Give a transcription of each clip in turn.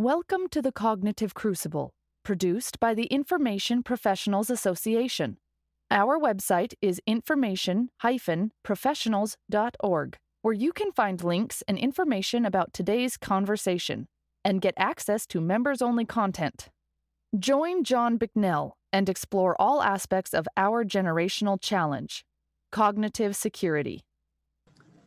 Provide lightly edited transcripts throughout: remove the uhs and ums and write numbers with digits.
Welcome to the Cognitive Crucible, produced by the Information Professionals Association. Our website is information-professionals.org, where you can find links and information about today's conversation and get access to members-only content. Join John Bicknell and explore all aspects of our generational challenge, cognitive security.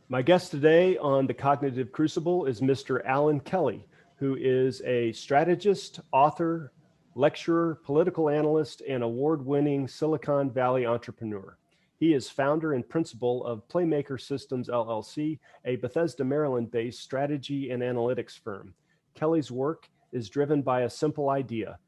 My guest today on the Cognitive Crucible is Mr. Alan Kelly, who is a strategist, author, lecturer, political analyst, and award-winning Silicon Valley entrepreneur. He is founder and principal of Playmaker Systems, LLC, a Bethesda, Maryland-based strategy and analytics firm. Kelly's work is driven by a simple idea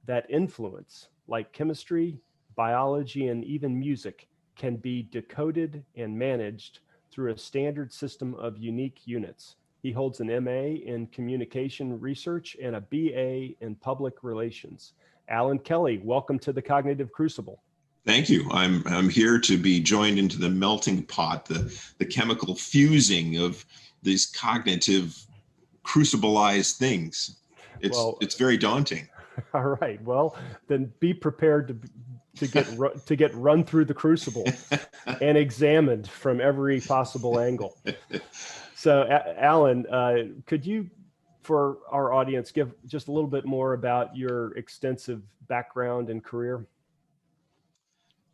that influence, like chemistry, biology, and even music, can be decoded and managed through a standard system of unique units. He holds an MA in communication research and a BA in public relations. Alan Kelly, welcome to the Cognitive Crucible. Thank you. I'm here to be joined into the melting pot, the chemical fusing of these cognitive crucibilized things. It's very daunting. All right. Well, then be prepared to get run through the crucible and examined from every possible angle. So, Alan, could you, for our audience, give just a little bit more about your extensive background and career?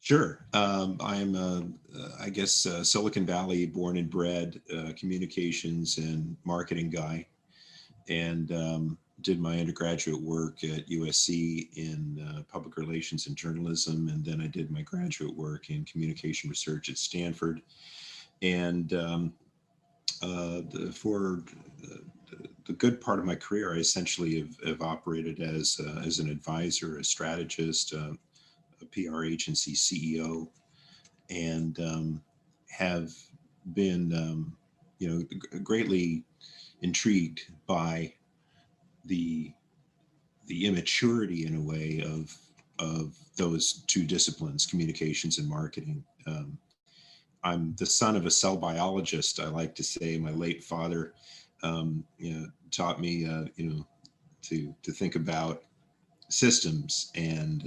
Sure. I'm, Silicon Valley born and bred communications and marketing guy, and did my undergraduate work at USC in public relations and journalism, and then I did my graduate work in communication research at Stanford. And for the good part of my career, I essentially have operated as an advisor, a strategist, a PR agency CEO, and have been, greatly intrigued by the immaturity, in a way, of those two disciplines, communications and marketing. I'm the son of a cell biologist. I like to say my late father, taught me, to think about systems and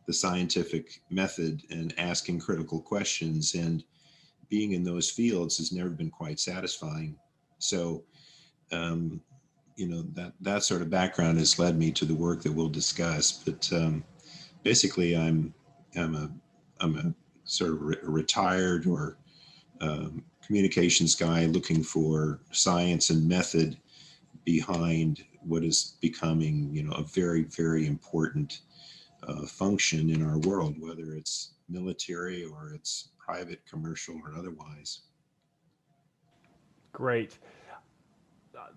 the scientific method and asking critical questions. And being in those fields has never been quite satisfying. So, that sort of background has led me to the work that we'll discuss. But basically, I'm a sort of retired or communications guy looking for science and method behind what is becoming, a very, very important function in our world, whether it's military or it's private, commercial, or otherwise. Great.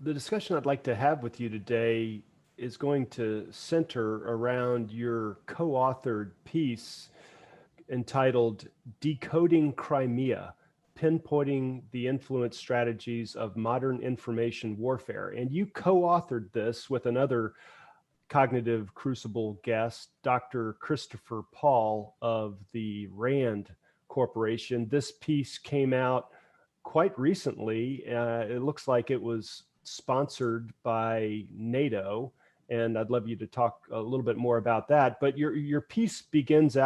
The discussion I'd like to have with you today is going to center around your co-authored piece entitled Decoding Crimea, Pinpointing the Influence Strategies of Modern Information Warfare. And you co-authored this with another Cognitive Crucible guest, Dr. Christopher Paul of the RAND Corporation. This piece came out quite recently. It looks like it was sponsored by NATO, and I'd love you to talk a little bit more about that. But your piece begins,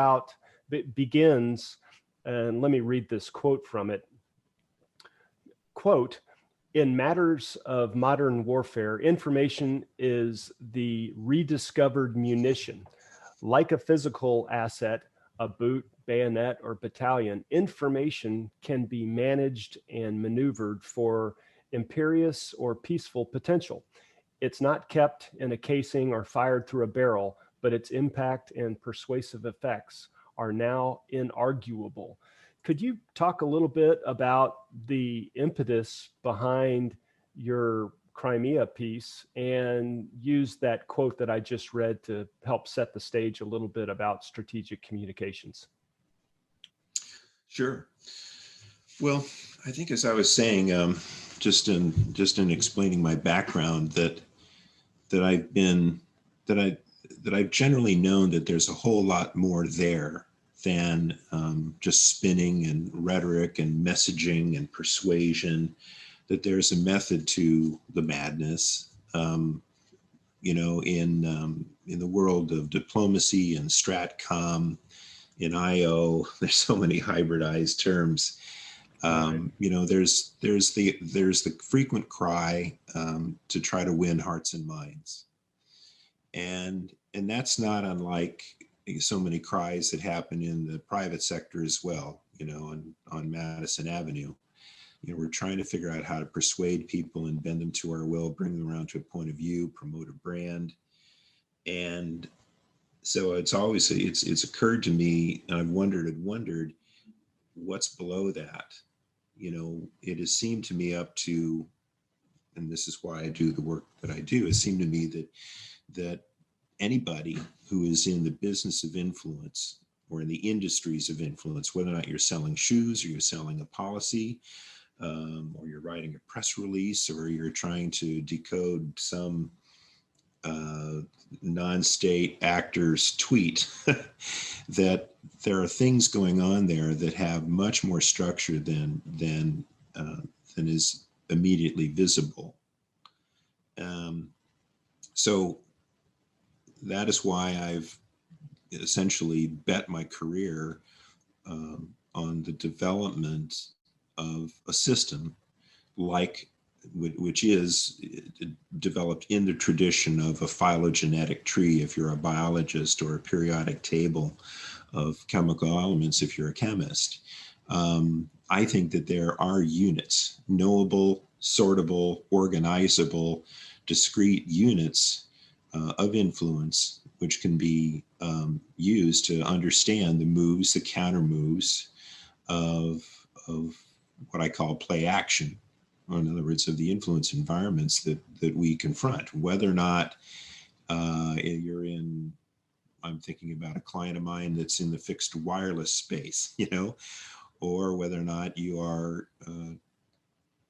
and let me read this quote from it. Quote, "In matters of modern warfare, information is the rediscovered munition. Like a physical asset, a boot, bayonet, or battalion, information can be managed and maneuvered for imperious or peaceful potential. It's not kept in a casing or fired through a barrel, but its impact and persuasive effects are now inarguable." Could you talk a little bit about the impetus behind your Crimea piece and use that quote that I just read to help set the stage a little bit about strategic communications? Sure. Well, I think, as I was saying, just in explaining my background, that I've generally known that there's a whole lot more there than just spinning and rhetoric and messaging and persuasion, that there's a method to the madness. in the world of diplomacy and stratcom, in IO, there's so many hybridized terms. There's the frequent cry to try to win hearts and minds, and that's not unlike so many cries that happen in the private sector as well. On Madison Avenue, we're trying to figure out how to persuade people and bend them to our will, bring them around to a point of view, promote a brand, and so it's occurred to me, and I've wondered what's below that. It has seemed to me up to, and this is why I do the work that I do, it seemed to me that anybody who is in the business of influence or in the industries of influence, whether or not you're selling shoes or you're selling a policy, or you're writing a press release, or you're trying to decode some non-state actor's tweet, that there are things going on there that have much more structure than is immediately visible. So that is why I've essentially bet my career on the development of a system which is developed in the tradition of a phylogenetic tree if you're a biologist, or a periodic table of chemical elements if you're a chemist. I think that there are units, knowable, sortable, organizable, discrete units of influence, which can be used to understand the moves, the counter moves of what I call play action, or in other words, of the influence environments that we confront, whether or not I'm thinking about a client of mine that's in the fixed wireless space, or whether or not you are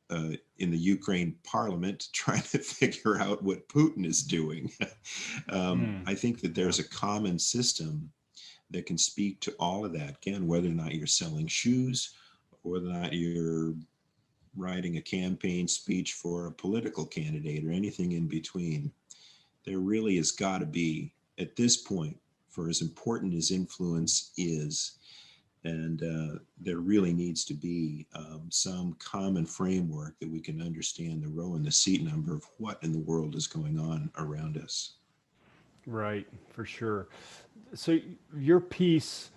in the Ukraine parliament trying to figure out what Putin is doing. I think that there's a common system that can speak to all of that. Again, whether or not you're selling shoes, or whether or not you're writing a campaign speech for a political candidate, or anything in between, there really has got to be, at this point, for as important as influence is, and there really needs to be some common framework that we can understand the row and the seat number of what in the world is going on around us. Right, for sure. So your piece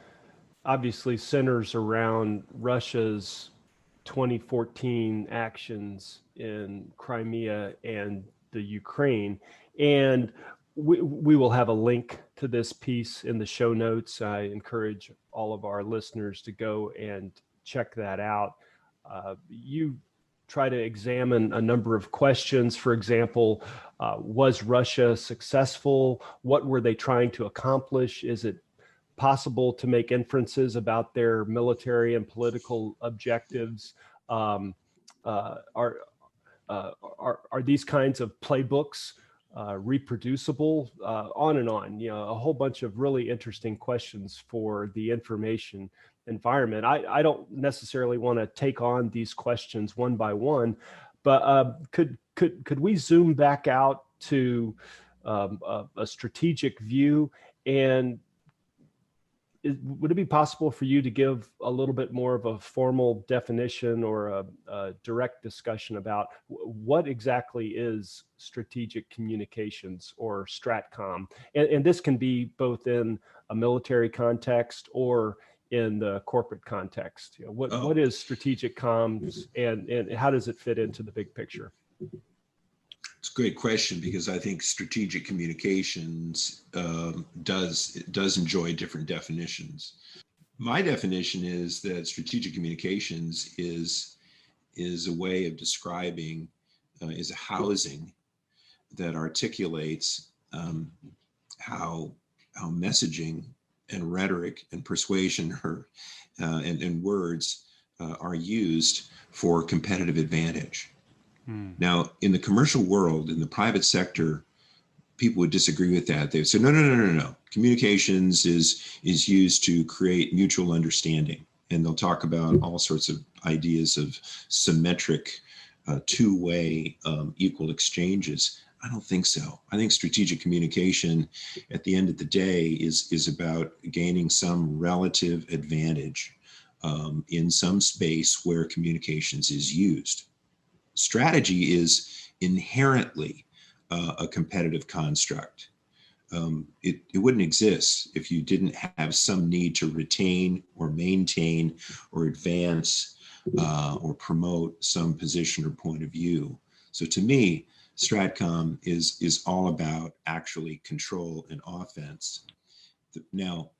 obviously centers around Russia's 2014 actions in Crimea and the Ukraine. And we will have a link to this piece in the show notes. I encourage all of our listeners to go and check that out. You try to examine a number of questions. For example, was Russia successful? What were they trying to accomplish? Is it possible to make inferences about their military and political objectives? Are these kinds of playbooks reproducible? On and on. A whole bunch of really interesting questions for the information environment. I don't necessarily want to take on these questions one by one, but could we zoom back out to a strategic view, and would it be possible for you to give a little bit more of a formal definition or a direct discussion about what exactly is strategic communications, or stratcom? And this can be both in a military context or in the corporate context. What is strategic comms, and how does it fit into the big picture? It's a great question, because I think strategic communications does enjoy different definitions. My definition is that strategic communications is a way of describing, is a housing that articulates how messaging and rhetoric and persuasion and words are used for competitive advantage. Now, in the commercial world, in the private sector, people would disagree with that. They would say, no. Communications is used to create mutual understanding. And they'll talk about all sorts of ideas of symmetric, two-way, equal exchanges. I don't think so. I think strategic communication at the end of the day is about gaining some relative advantage in some space where communications is used. Strategy is inherently a competitive construct. It wouldn't exist if you didn't have some need to retain or maintain or advance or promote some position or point of view. So to me, Stratcom is all about actually control and offense. Now,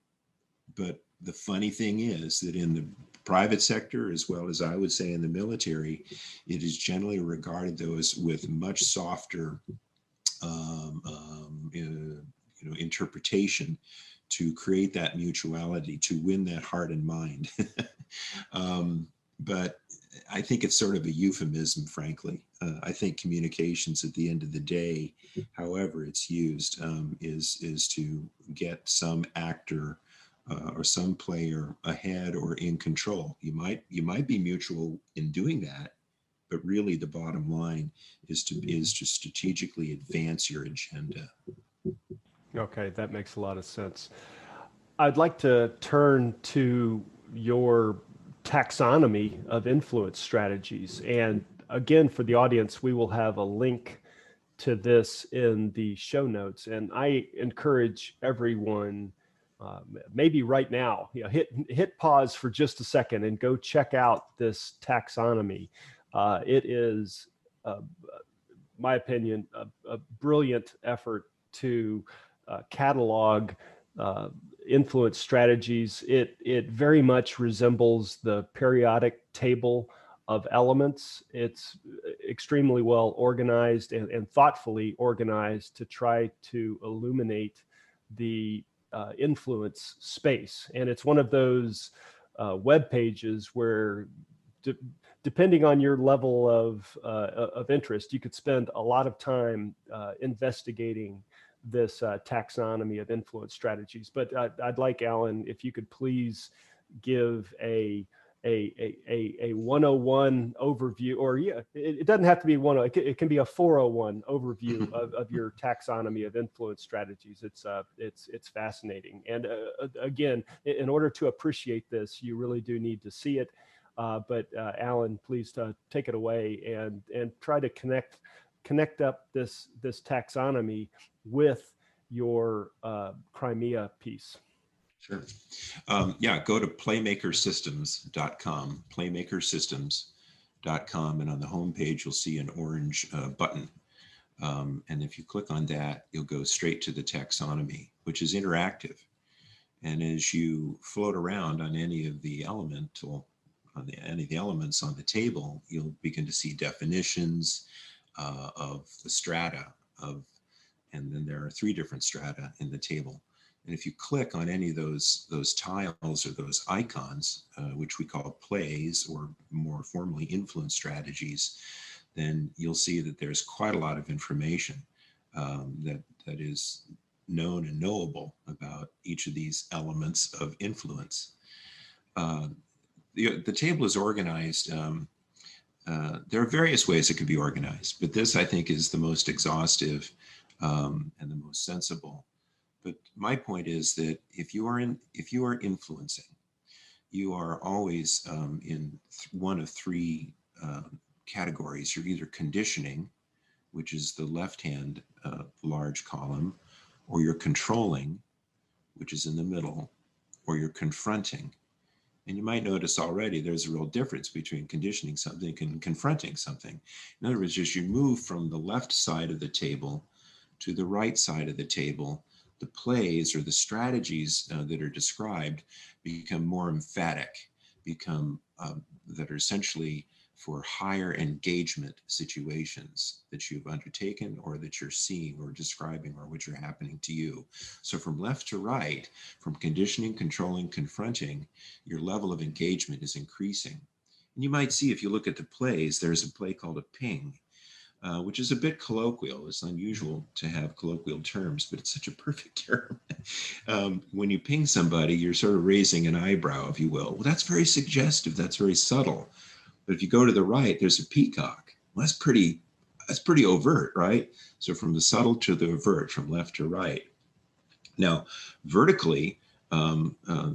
but the funny thing is that in the private sector, as well as I would say in the military, it is generally regarded though as with much softer interpretation to create that mutuality, to win that heart and mind. But I think it's sort of a euphemism, frankly. I think communications at the end of the day, however it's used, is to get some actor or some player ahead or in control. You might be mutual in doing that, but really the bottom line is to strategically advance your agenda. Okay, that makes a lot of sense. I'd like to turn to your taxonomy of influence strategies. And again, for the audience, we will have a link to this in the show notes. And I encourage everyone, maybe right now, hit pause for just a second and go check out this taxonomy. It is, my opinion, a brilliant effort to catalog influence strategies. It very much resembles the periodic table of elements. It's extremely well organized and thoughtfully organized to try to illuminate the influence space. And it's one of those web pages where, depending on your level of interest, you could spend a lot of time investigating this taxonomy of influence strategies. But I'd like, Alan, if you could please give a 101 overview, or it doesn't have to be 101, it can be a 401 overview of your taxonomy of influence strategies. It's fascinating. And again, in order to appreciate this, you really do need to see it. But Alan, please take it away and try to connect up this taxonomy with your Crimea piece. Sure. Go to playmakersystems.com, playmakersystems.com, and on the homepage, you'll see an orange button. And if you click on that, you'll go straight to the taxonomy, which is interactive. And as you float around on any of the elements on the table, you'll begin to see definitions of the strata and then there are 3 different strata in the table. And if you click on any of those tiles or those icons, which we call plays, or more formally influence strategies, then you'll see that there's quite a lot of information that is known and knowable about each of these elements of influence. The table is organized. There are various ways it could be organized, but this, I think, is the most exhaustive and the most sensible. But my point is that if you are influencing, you are always in one of 3 categories. You're either conditioning, which is the left-hand large column, or you're controlling, which is in the middle, or you're confronting. And you might notice already there's a real difference between conditioning something and confronting something. In other words, as you move from the left side of the table to the right side of the table, the plays or the strategies that are described become more emphatic, that are essentially for higher engagement situations that you've undertaken or that you're seeing or describing or which are happening to you. So from left to right, from conditioning, controlling, confronting, your level of engagement is increasing. And you might see, if you look at the plays, there's a play called a ping, which is a bit colloquial. It's unusual to have colloquial terms, but it's such a perfect term. When you ping somebody, you're sort of raising an eyebrow, if you will. Well, that's very suggestive. That's very subtle. But if you go to the right, there's a peacock. Well, that's pretty That's pretty overt, right? So from the subtle to the overt, from left to right. Now, vertically,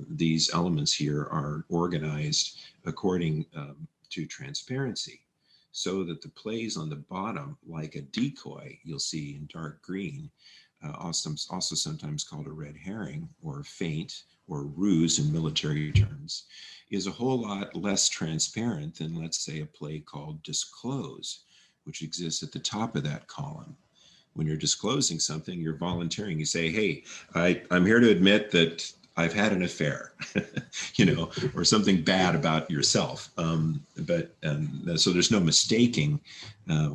these elements here are organized according to transparency, so that the plays on the bottom, like a decoy, you'll see in dark green, also sometimes called a red herring or feint or ruse in military terms, is a whole lot less transparent than, let's say, a play called disclose, which exists at the top of that column. When you're disclosing something, you're volunteering. You say, hey, I'm here to admit that I've had an affair, or something bad about yourself. So there's no mistaking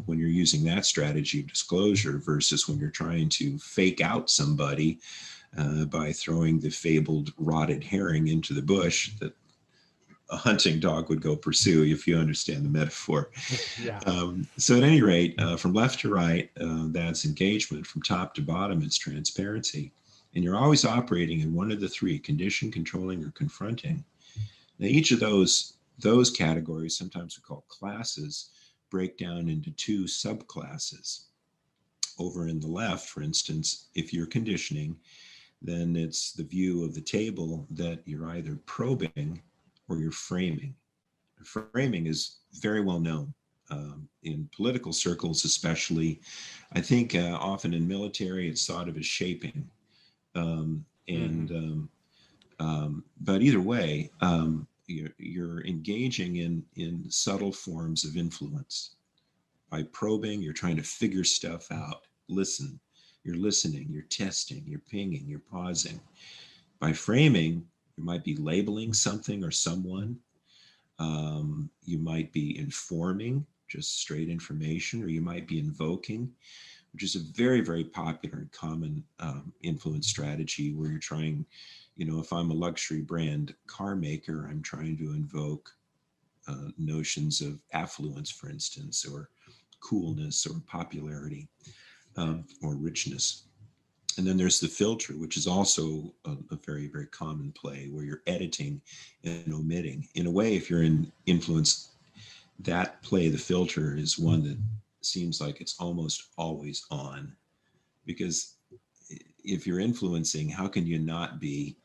when you're using that strategy of disclosure versus when you're trying to fake out somebody by throwing the fabled rotted herring into the bush that a hunting dog would go pursue, if you understand the metaphor. Yeah. So at any rate, from left to right, that's engagement. From top to bottom, it's transparency. And you're always operating in one of the three: condition, controlling, or confronting. Now, each of those categories, sometimes we call classes, break down into two subclasses. Over in the left, for instance, if you're conditioning, then it's the view of the table that you're either probing or you're framing. Framing is very well known in political circles, especially. I think often in military, it's thought of as shaping. But either way, you're engaging in subtle forms of influence. By probing, you're trying to figure stuff out. You're listening, you're testing, you're pinging, you're pausing. By framing, you might be labeling something or someone. You might be informing, just straight information, or you might be invoking, which is a very, very popular and common influence strategy where you're trying, if I'm a luxury brand car maker, I'm trying to invoke notions of affluence, for instance, or coolness or popularity or richness. And then there's the filter, which is also a very, very common play where you're editing and omitting. In a way, if you're in influence, that play, the filter, is one that seems like it's almost always on. Because if you're influencing, how can you not be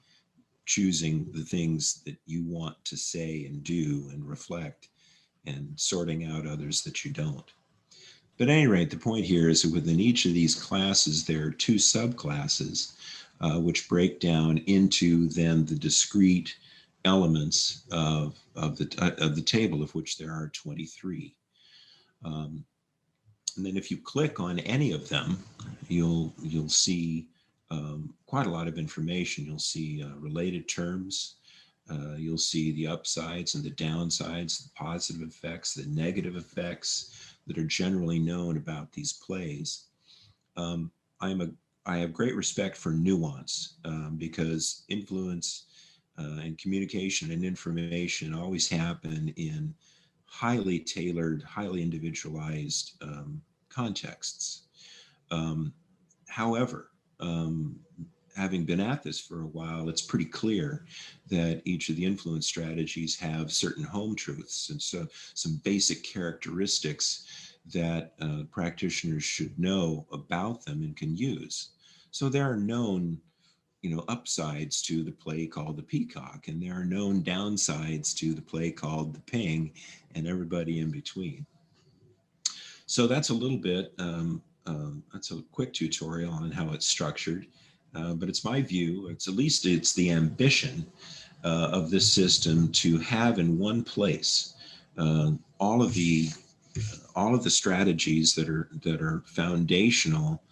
choosing the things that you want to say and do and reflect and sorting out others that you don't? But at any rate, the point here is that within each of these classes, there are two subclasses, which break down into then the discrete elements of the table, of which there are 23. And then if you click on any of them, you'll see quite a lot of information. You'll see related terms. You'll see the upsides and the downsides, the positive effects, the negative effects that are generally known about these plays. I have great respect for nuance because influence and communication and information always happen in highly tailored, highly individualized contexts. However, having been at this for a while, it's pretty clear that each of the influence strategies have certain home truths and so some basic characteristics that practitioners should know about them and can use. So there are known, upsides to the play called the peacock, and there are known downsides to the play called the ping, and everybody in between. So that's a little bit, that's a quick tutorial on how it's structured. But it's my view, it's the ambition of this system to have in one place all of the strategies that are foundational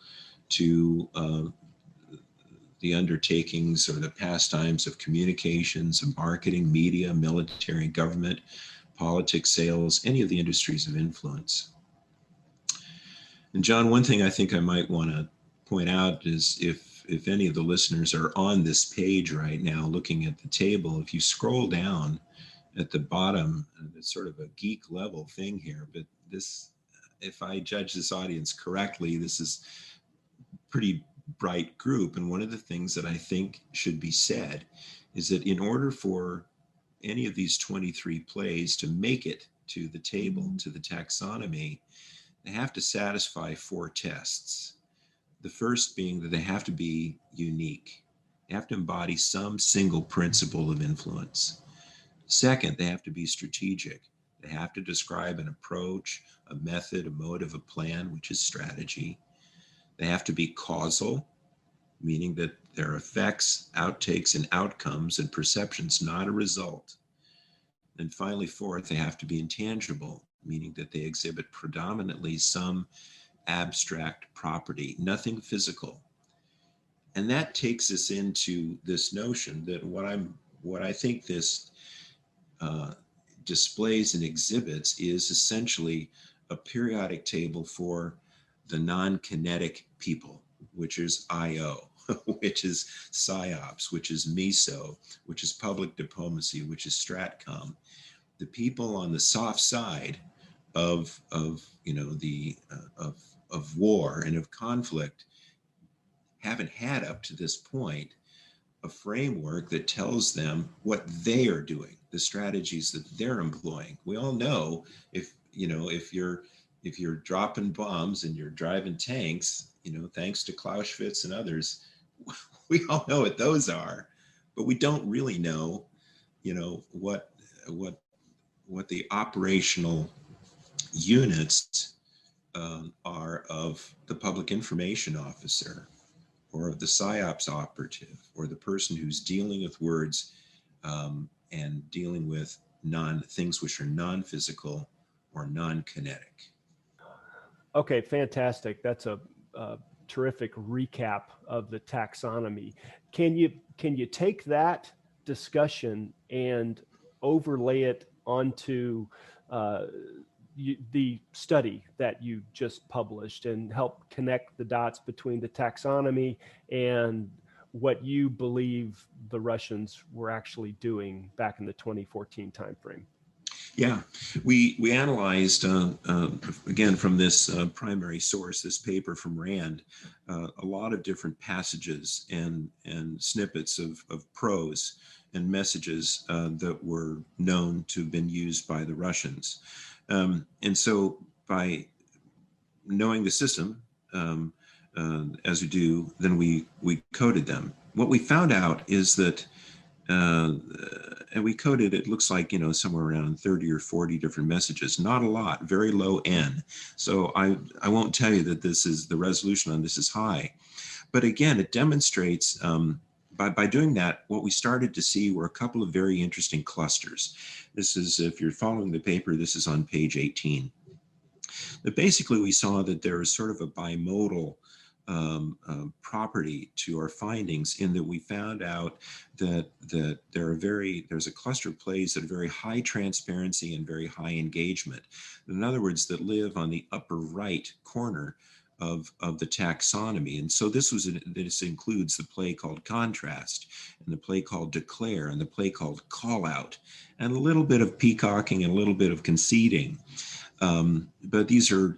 to the undertakings or the pastimes of communications, of marketing, media, military, government, politics, sales, any of the industries of influence. And John, one thing I think I might want to point out is if any of the listeners are on this page right now looking at the table, if you scroll down at the bottom, it's sort of a geek level thing here, but this, if I judge this audience correctly, this is a pretty bright group. And one of the things that I think should be said is that in order for any of these 23 plays to make it to the table, to the taxonomy, they have to satisfy 4 tests. The first being that they have to be unique. They have to embody some single principle of influence. Second, they have to be strategic. They have to describe an approach, a method, a motive, a plan, which is strategy. They have to be causal, meaning that their effects, outtakes, and outcomes and perceptions, not a result. And finally, fourth, they have to be intangible, meaning that they exhibit predominantly some abstract property, nothing physical. And that takes us into this notion that what I think this displays and exhibits is essentially a periodic table for the non-kinetic people, which is IO, which is PSYOPs, which is MISO, which is public diplomacy, which is STRATCOM. The people on the soft side of war and of conflict haven't had up to this point a framework that tells them what they are doing, the strategies that they're employing. We all know if you're dropping bombs and you're driving tanks, thanks to Clausewitz and others, we all know what those are, but we don't really know, what the operational units are of the public information officer, or of the PSYOPs operative, or the person who's dealing with words and dealing with things which are non-physical or non-kinetic. Okay, fantastic. That's a terrific recap of the taxonomy. Can you take that discussion and overlay it onto the study that you just published and help connect the dots between the taxonomy and what you believe the Russians were actually doing back in the 2014 timeframe? Yeah, we analyzed, again, from this primary source, this paper from RAND, a lot of different passages and snippets of prose and messages that were known to have been used by the Russians. And so by knowing the system, as we do, then we coded them. What we found out is that, and we coded, it looks like, somewhere around 30 or 40 different messages, not a lot, very low N. So I won't tell you that the resolution on this is high. But again, it demonstrates, by doing that, what we started to see were a couple of very interesting clusters. This is, if you're following the paper, this is on page 18. But basically, we saw that there is sort of a bimodal property to our findings, in that we found out that there's a cluster of plays that are very high transparency and very high engagement. In other words, that live on the upper right corner of the taxonomy. And so this includes the play called Contrast, and the play called Declare, and the play called Call Out, and a little bit of peacocking and a little bit of conceding. But these are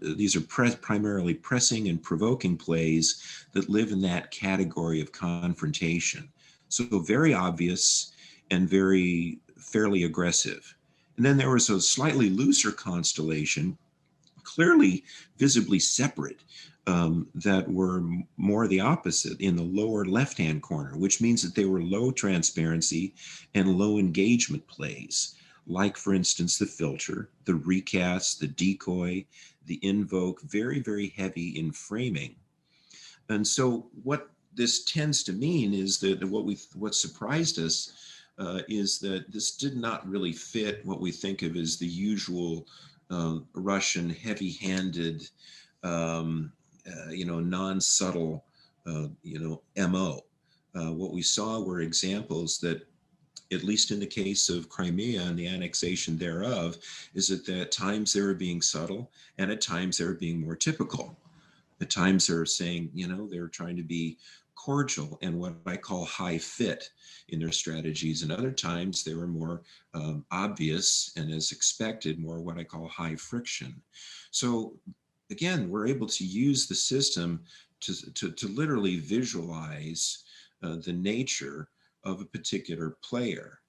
primarily pressing and provoking plays that live in that category of confrontation. So very obvious and very fairly aggressive. And then there was a slightly looser constellation, clearly visibly separate, that were more the opposite in the lower left-hand corner, which means that they were low transparency and low engagement plays. Like, for instance, the filter, the recast, the decoy, the invoke, very, very heavy in framing. And so what this tends to mean is that what surprised us is that this did not really fit what we think of as the usual Russian heavy-handed, non-subtle, MO. What we saw were examples that, at least in the case of Crimea and the annexation thereof, is that at times they were being subtle, and at times they were being more typical. At times they're saying, they were trying to be cordial and what I call high fit in their strategies. And other times they were more obvious and, as expected, more what I call high friction. So again, we're able to use the system to literally visualize the nature of a particular player.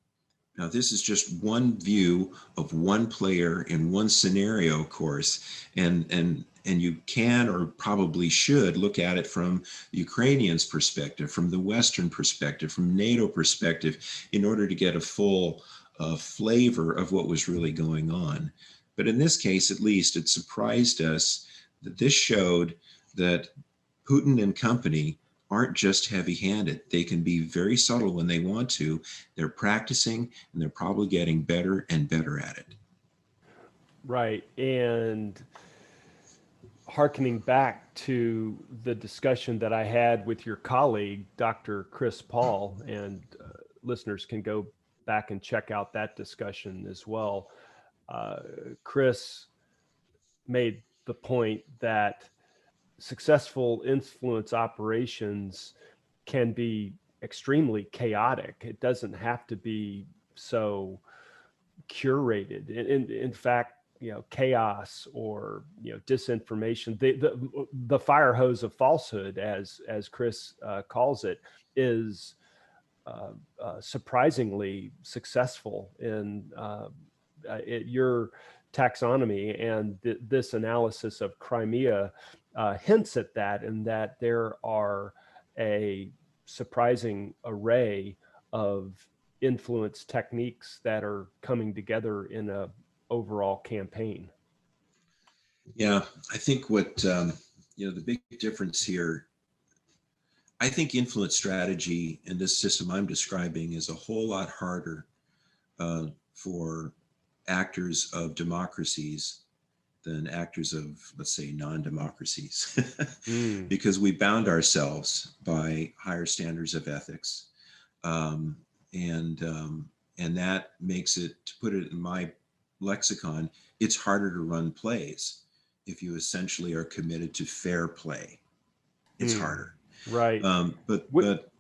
Now, this is just one view of one player in one scenario, of course, and And you can or probably should look at it from the Ukrainians' perspective, from the Western perspective, from NATO perspective, in order to get a full flavor of what was really going on. But in this case, at least, it surprised us that this showed that Putin and company aren't just heavy-handed. They can be very subtle when they want to. They're practicing, and they're probably getting better and better at it. Right. And hearkening back to the discussion that I had with your colleague, Dr. Chris Paul, and listeners can go back and check out that discussion as well. Chris made the point that successful influence operations can be extremely chaotic. It doesn't have to be so curated. In fact, chaos or disinformation, the fire hose of falsehood, as Chris calls it, is surprisingly successful in your taxonomy, and this analysis of Crimea hints at that, in that there are a surprising array of influence techniques that are coming together in a overall campaign. Yeah, I think what the big difference here, I think influence strategy in this system I'm describing is a whole lot harder for actors of democracies than actors of, let's say, non-democracies, because we bound ourselves by higher standards of ethics, and that makes it, to put it in my lexicon, it's harder to run plays if you essentially are committed to fair play. It's harder, right? But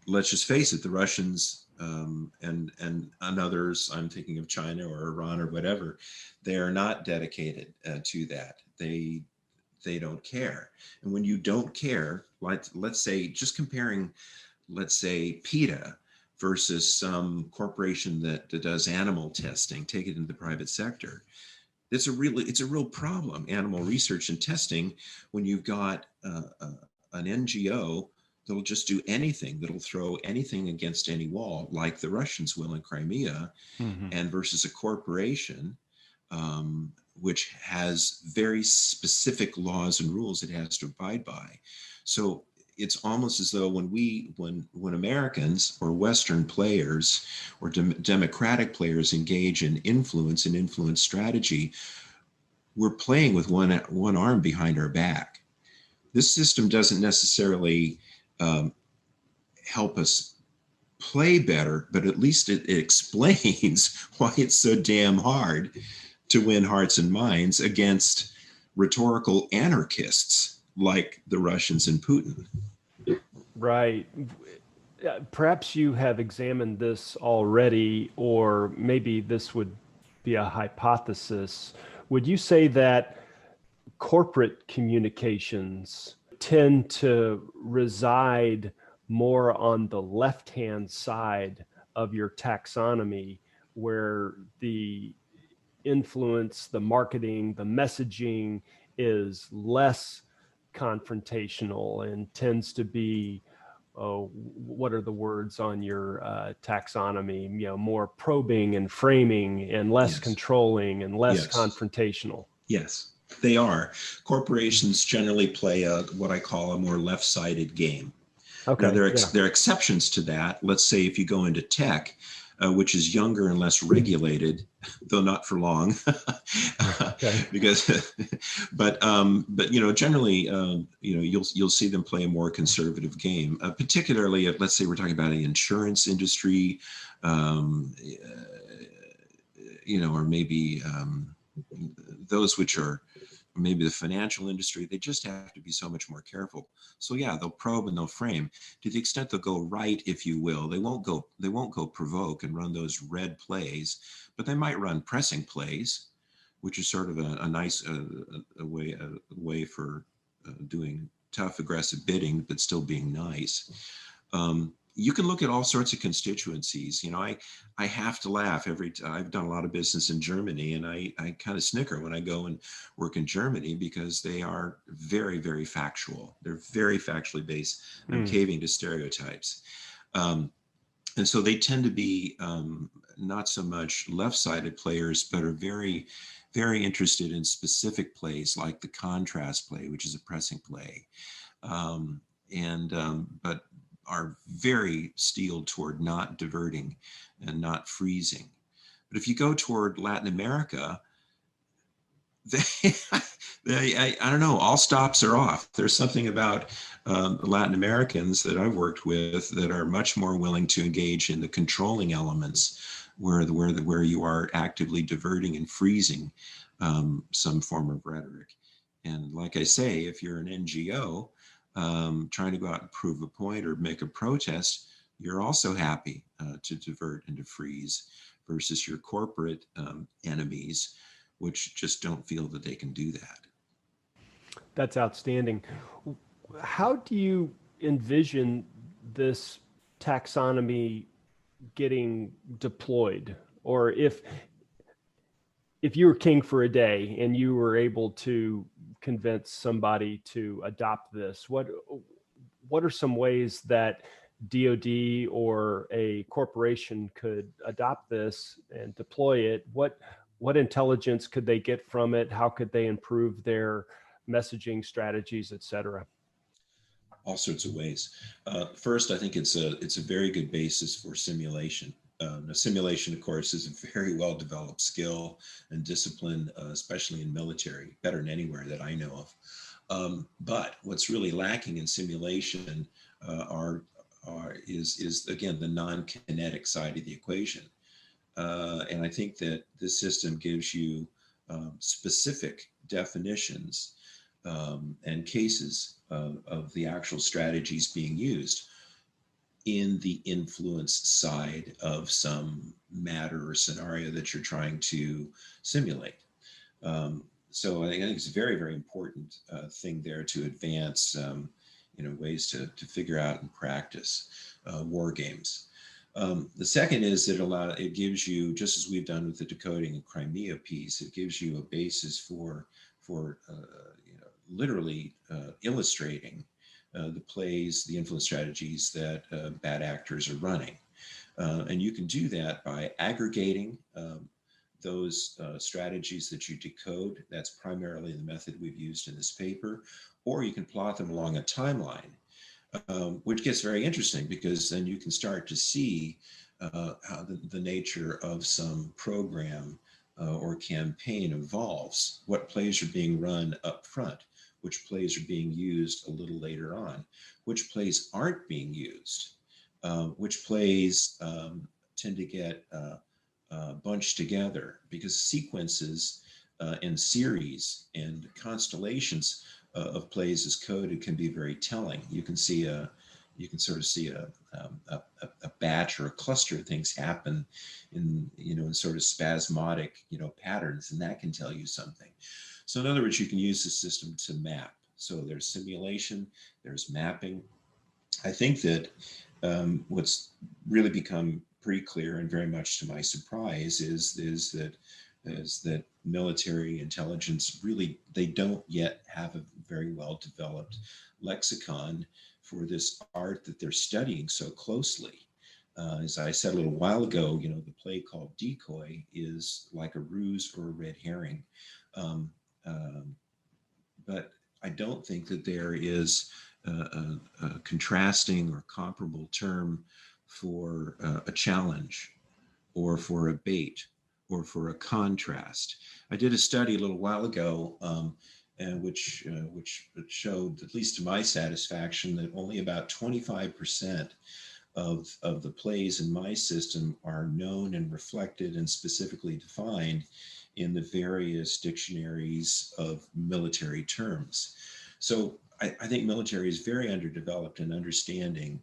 let's just face it: the Russians and others, I'm thinking of China or Iran or whatever, they are not dedicated to that. They don't care. And when you don't care, let's say, just comparing, let's say, PETA versus some corporation that does animal testing, take it into the private sector. It's a real problem, animal research and testing, when you've got an NGO that'll just do anything, that'll throw anything against any wall, like the Russians will in Crimea, and versus a corporation which has very specific laws and rules it has to abide by. So it's almost as though when Americans or Western players or democratic players engage in influence and influence strategy, we're playing with one arm behind our back. This system doesn't necessarily help us play better, but at least it explains why it's so damn hard to win hearts and minds against rhetorical anarchists like the Russians and Putin. Right. Perhaps you have examined this already, or maybe this would be a hypothesis. Would you say that corporate communications tend to reside more on the left-hand side of your taxonomy, where the influence, the marketing, the messaging is less confrontational and tends to be, what are the words on your taxonomy? More probing and framing, and less controlling and less confrontational. Yes, they are. Corporations generally play what I call a more left-sided game. Okay. Now, there are exceptions to that. Let's say if you go into tech, which is younger and less regulated, though not for long, because, but generally, you'll see them play a more conservative game, particularly if, let's say, we're talking about the insurance industry, or maybe those which are maybe the financial industry. They just have to be so much more careful. So yeah, they'll probe and they'll frame. To the extent they'll go right, if you will, they won't go provoke and run those red plays, but they might run pressing plays, which is sort of a nice way for doing tough, aggressive bidding, but still being nice. you can look at all sorts of constituencies. I have to laugh I've done a lot of business in Germany, and I kind of snicker when I go and work in Germany because they are very, very factual. They're very factually based. I'm caving to stereotypes. And so they tend to be not so much left-sided players, but are very, very interested in specific plays like the contrast play, which is a pressing play. But are very steeled toward not diverting and not freezing. But if you go toward Latin America, I don't know, all stops are off. There's something about Latin Americans that I've worked with that are much more willing to engage in the controlling elements where you are actively diverting and freezing some form of rhetoric. And like I say, if you're an NGO, trying to go out and prove a point or make a protest, you're also happy to divert and to freeze versus your corporate enemies, which just don't feel that they can do that. That's outstanding. How do you envision this taxonomy getting deployed? Or if you were king for a day and you were able to convince somebody to adopt this, what are some ways that DoD or a corporation could adopt this and deploy it? What intelligence could they get from it? How could they improve their messaging strategies, et cetera? All sorts of ways. First, I think it's a very good basis for simulation. Now, simulation, of course, is a very well-developed skill and discipline, especially in military, better than anywhere that I know of. But what's really lacking in simulation is again the non-kinetic side of the equation. And I think that this system gives you specific definitions and cases of the actual strategies being used in the influence side of some matter or scenario that you're trying to simulate. So I think it's a very, very important thing there to advance, ways to figure out and practice war games. The second is that it gives you, just as we've done with the Decoding Crimea piece, it gives you a basis for literally illustrating the plays, the influence strategies that bad actors are running. And you can do that by aggregating those strategies that you decode. That's primarily the method we've used in this paper. Or you can plot them along a timeline, which gets very interesting because then you can start to see how the nature of some program or campaign evolves, what plays are being run up front, which plays are being used a little later on, which plays aren't being used, which plays tend to get bunched together because sequences and series and constellations of plays as coded can be very telling. You can sort of see a batch or a cluster of things happen in sort of spasmodic, patterns, and that can tell you something. So in other words, you can use the system to map. So there's simulation, there's mapping. I think that what's really become pretty clear, and very much to my surprise, is that military intelligence really, they don't yet have a very well developed lexicon for this art that they're studying so closely. As I said a little while ago, the play called decoy is like a ruse or a red herring. But I don't think that there is a contrasting or comparable term for a challenge or for a bait or for a contrast. I did a study a little while ago which showed, at least to my satisfaction, that only about 25% of the plays in my system are known and reflected and specifically defined in the various dictionaries of military terms. So I think military is very underdeveloped in understanding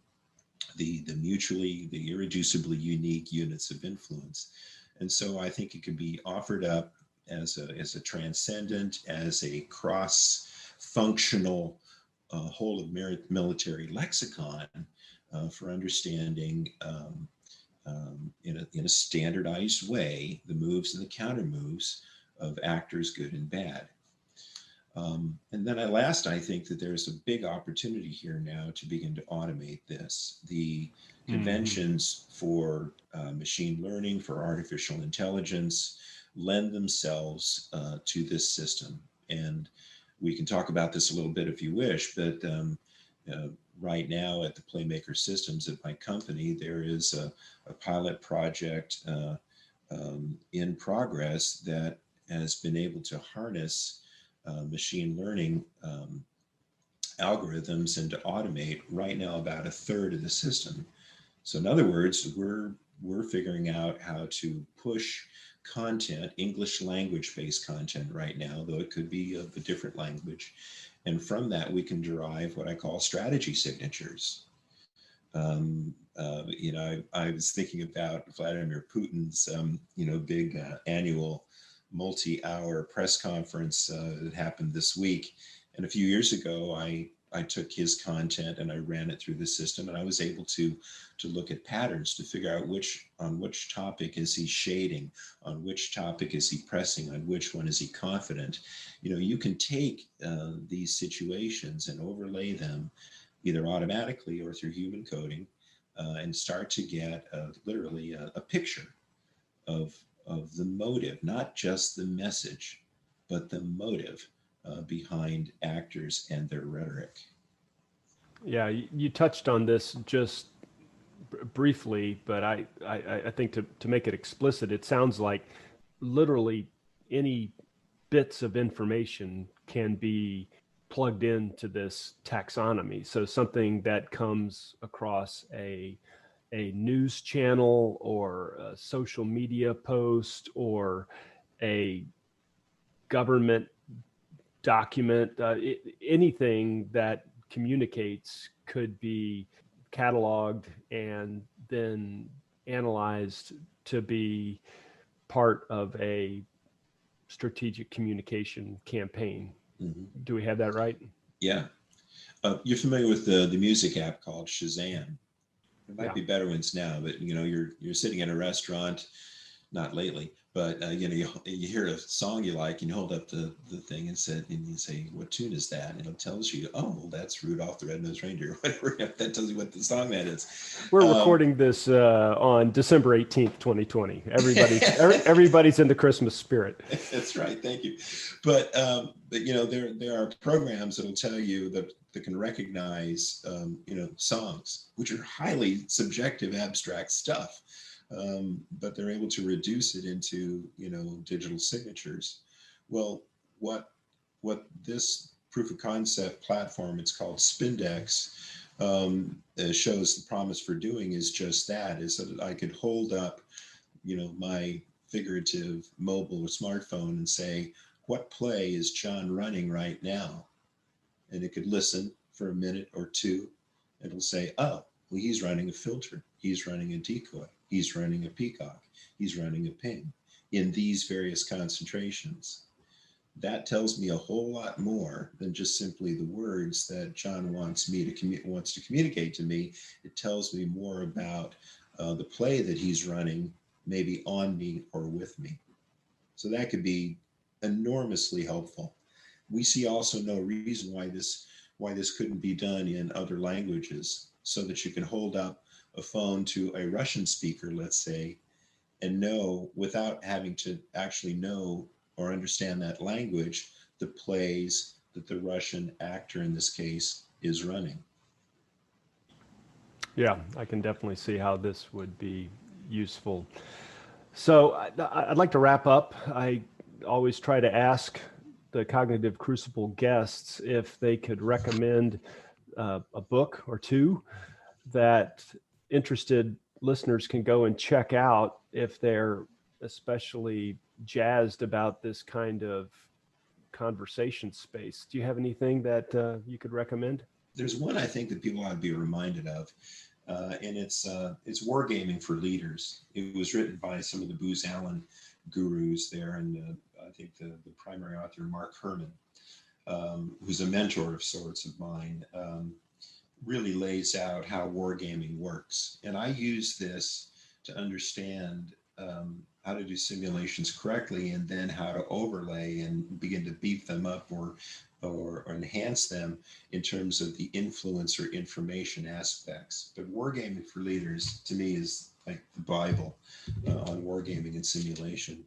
the irreducibly unique units of influence. And so I think it can be offered up as a transcendent, as a cross-functional whole of military lexicon for understanding in a standardized way the moves and the counter moves of actors, good and bad. And then at last, I think that there's a big opportunity here now to begin to automate this. The conventions for machine learning, for artificial intelligence, lend themselves to this system. And we can talk about this a little bit if you wish, but right now at the Playmaker Systems at my company, there is a pilot project in progress that has been able to harness machine learning algorithms and to automate right now about a third of the system. So in other words, we're figuring out how to push content, English language based content right now, though it could be of a different language. And from that, we can derive what I call strategy signatures. I was thinking about Vladimir Putin's, big annual multi-hour press conference that happened this week. And a few years ago, I took his content and I ran it through the system, and I was able to look at patterns to figure out on which topic is he shading, on which topic is he pressing, on which one is he confident. You can take these situations and overlay them either automatically or through human coding and start to get literally a picture of the motive, not just the message, but the motive behind actors and their rhetoric. Yeah, you touched on this just briefly, but I think to make it explicit, it sounds like literally any bits of information can be plugged into this taxonomy. So something that comes across a news channel or a social media post or a government document, anything that communicates could be cataloged and then analyzed to be part of a strategic communication campaign. Mm-hmm. Do we have that right? Yeah. You're familiar with the music app called Shazam. There might be better ones now, but you're sitting in a restaurant, not lately, but you hear a song you like, and you hold up the thing and you say, what tune is that? And it tells you, oh, well, that's Rudolph the Red-Nosed Reindeer, whatever. That tells you what the song that is. We're recording this on December 18th, 2020. Everybody's in the Christmas spirit. That's right. Thank you. But there are programs that'll tell you that can recognize songs, which are highly subjective, abstract stuff. But they're able to reduce it into, digital signatures. Well, what this proof of concept platform, it's called Spindex, shows the promise for doing is just that, is that I could hold up, my figurative mobile or smartphone and say, what play is John running right now? And it could listen for a minute or two. It'll say, oh, well, he's running a filter. He's running a decoy. He's running a peacock. He's running a ping in these various concentrations. That tells me a whole lot more than just simply the words that John wants to communicate to me. It tells me more about the play that he's running, maybe on me or with me. So that could be enormously helpful. We see also no reason why this couldn't be done in other languages, so that you can hold up a phone to a Russian speaker, let's say, and know, without having to actually know or understand that language, the plays that the Russian actor in this case is running. Yeah, I can definitely see how this would be useful. So I'd like to wrap up. I always try to ask the Cognitive Crucible guests if they could recommend a book or two that interested listeners can go and check out if they're especially jazzed about this kind of conversation space. Do you have anything that you could recommend? There's one I think that people ought to be reminded of, and it's Wargaming for Leaders. It was written by some of the Booz Allen gurus there, and I think the primary author, Mark Herman, who's a mentor of sorts of mine. really lays out how wargaming works. And I use this to understand how to do simulations correctly, and then how to overlay and begin to beef them up or enhance them in terms of the influence or information aspects. But wargaming for leaders, to me, is like the Bible on wargaming and simulation.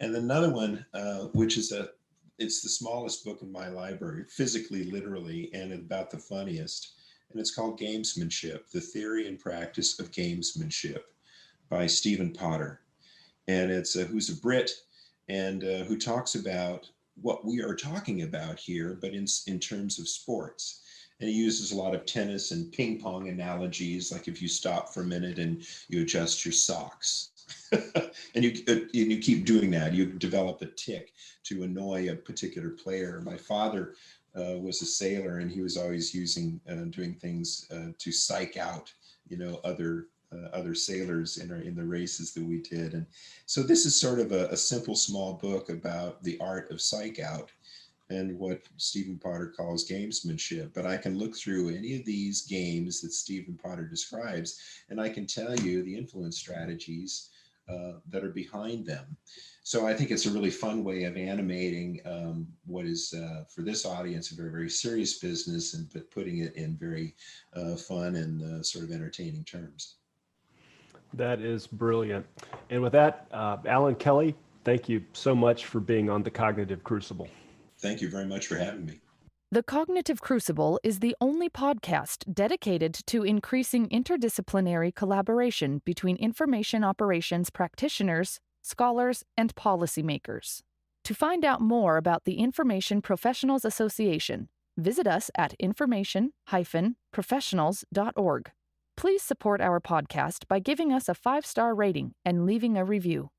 And another one, which is it's the smallest book in my library, physically, literally, and about the funniest. And it's called Gamesmanship, The Theory and Practice of Gamesmanship by Stephen Potter. And it's who's a Brit, and who talks about what we are talking about here, but in terms of sports. And he uses a lot of tennis and ping pong analogies, like if you stop for a minute and you adjust your socks. and you keep doing that, you develop a tick to annoy a particular player. My father was a sailor, and he was always doing things to psych out, other sailors in the races that we did. And so this is sort of a simple, small book about the art of psych out and what Stephen Potter calls gamesmanship. But I can look through any of these games that Stephen Potter describes, and I can tell you the influence strategies that are behind them. So I think it's a really fun way of animating what is, for this audience, a very, very serious business, but putting it in very fun and sort of entertaining terms. That is brilliant. And with that, Alan Kelly, thank you so much for being on the Cognitive Crucible. Thank you very much for having me. The Cognitive Crucible is the only podcast dedicated to increasing interdisciplinary collaboration between information operations practitioners, scholars, and policymakers. To find out more about the Information Professionals Association, visit us at information-professionals.org. Please support our podcast by giving us a 5-star rating and leaving a review.